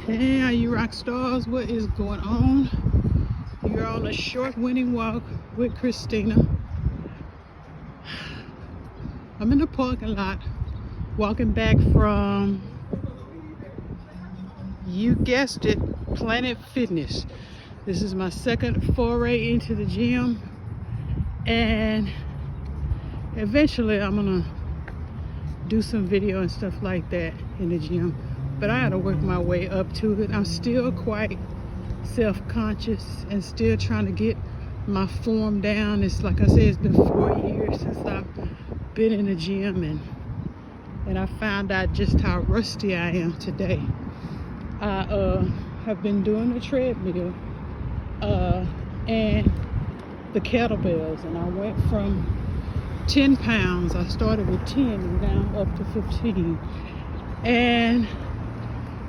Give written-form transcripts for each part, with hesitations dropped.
Hey, are you rock stars? What is going on? You're on a short winning walk with Christina. I'm in the parking lot walking back from, you guessed it, Planet Fitness. This is my second foray into the gym, and eventually I'm gonna do some video and stuff like that in the gym, but I gotta work my way up to it. I'm still quite self-conscious and still trying to get my form down. It's like I said, it's been 4 years since I've been in the gym, and I found out just how rusty I am today. I have been doing the treadmill and the kettlebells, and I went from 10 pounds. I started with 10 and down up to 15. And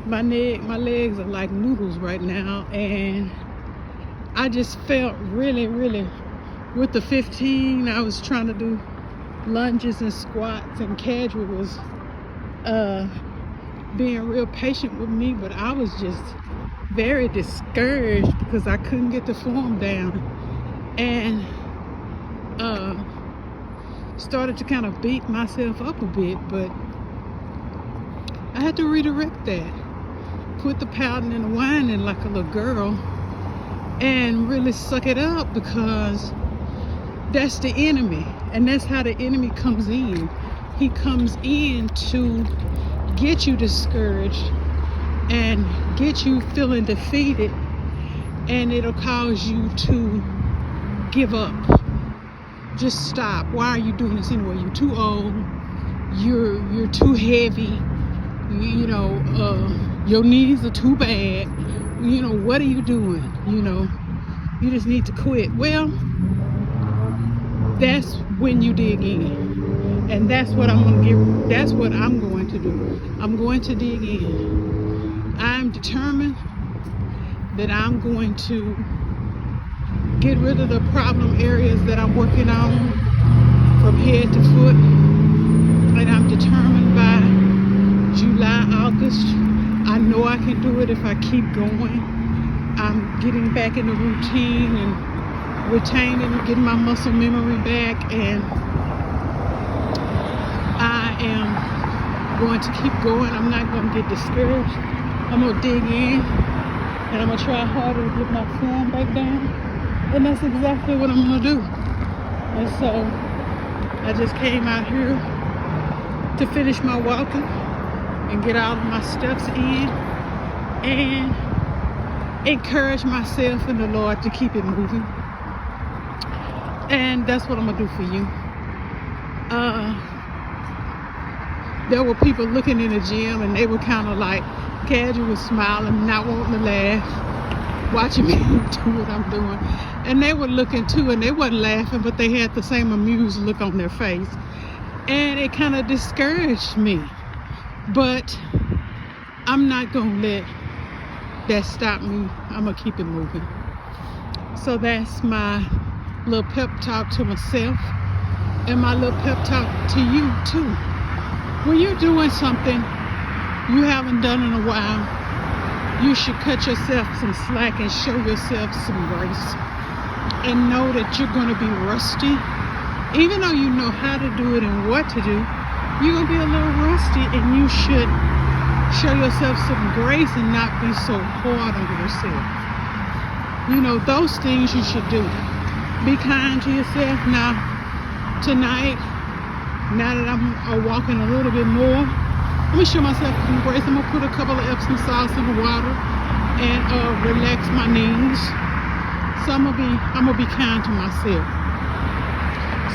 my legs are like noodles right now, and I just felt really with the 15. I was trying to do lunges and squats, and Cadre was being real patient with me, but I was just very discouraged because I couldn't get the form down, and started to kind of beat myself up a bit. But I had to redirect that, quit the pouting and the whining like a little girl, and really suck it up, because that's the enemy, and that's how the enemy comes in. He comes in to get you discouraged and get you feeling defeated, and it'll cause you to give up. Just stop. Why are you doing this anyway? You're too old. You're too heavy. Your knees are too bad. What are you doing? You just need to quit. Well, that's when you dig in, and that's what I'm going to do. I'm going to dig in. I'm determined that I'm going to get rid of the problem areas that I'm working on from head to foot, and I'm determined by July, August, I know I can do it if I keep going. I'm getting back in the routine and retaining and getting my muscle memory back, and I am going to keep going. I'm not going to get discouraged. I'm going to dig in, and I'm going to try harder to get my form back down. And that's exactly what I'm going to do. And so I just came out here to finish my walking and get all of my steps in and encourage myself in the Lord to keep it moving. And that's what I'm going to do for you. There were people looking in the gym, and they were kind of like, Cadre was smiling, not wanting to laugh, watching me do what I'm doing. And they were looking too, and they wasn't laughing, but they had the same amused look on their face. And it kind of discouraged me. But I'm not going to let that stop me. I'm going to keep it moving. So that's my little pep talk to myself, and my little pep talk to you too. When you're doing something you haven't done in a while, you should cut yourself some slack and show yourself some grace, and know that you're going to be rusty. Even though you know how to do it and what to do, you're going to be a little rusty, and you should show yourself some grace and not be so hard on yourself. Those things you should do. Be kind to yourself. Now, tonight, now that I'm walking a little bit more, let me show myself some grace. I'm going to put a couple of Epsom salts in the water and relax my knees. So I'm gonna be kind to myself.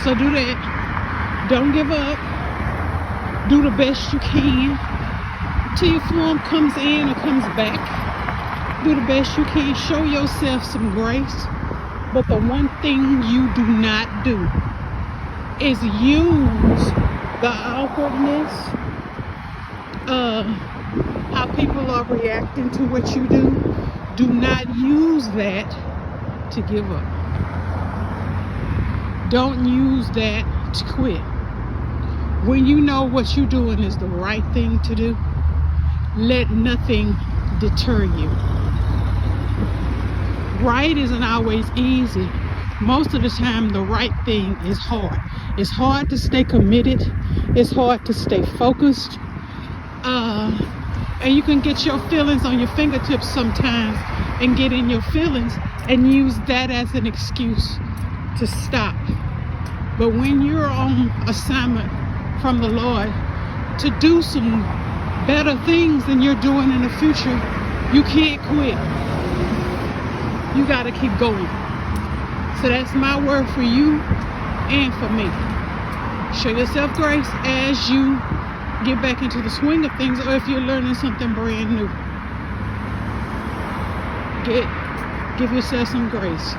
So do that. Don't give up. Do the best you can till your form comes in or comes back. Do the best you can. Show yourself some grace. But the one thing you do not do is use the awkwardness, how people are reacting to what you do. Do not use that to give up. Don't use that to quit. When you know what you're doing is the right thing to do, let nothing deter you. Right isn't always easy. Most of the time, the right thing is hard. It's hard to stay committed. It's hard to stay focused. And you can get your feelings on your fingertips sometimes and get in your feelings and use that as an excuse to stop. But when you're on assignment from the Lord to do some better things than you're doing in the future, you can't quit. You got to keep going. So that's my word for you and for me. Show yourself grace as you get back into the swing of things, or if you're learning something brand new. Give yourself some grace.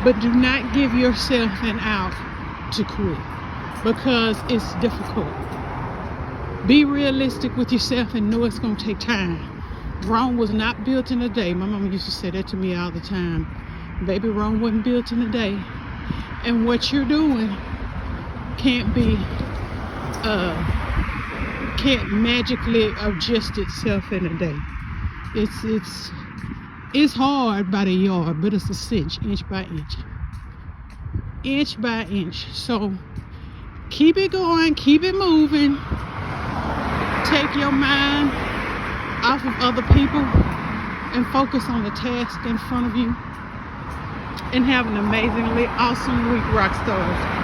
But do not give yourself an out to quit, because it's difficult. Be realistic with yourself and know it's going to take time. Rome was not built in a day. My mama used to say that to me all the time. Baby, Rome wasn't built in a day. And what you're doing can't magically adjust itself in a day. It's hard by the yard, but it's a cinch, inch by inch. So keep it going, keep it moving. Take your mind off of other people and focus on the task in front of you. And have an amazingly awesome week, rock stars.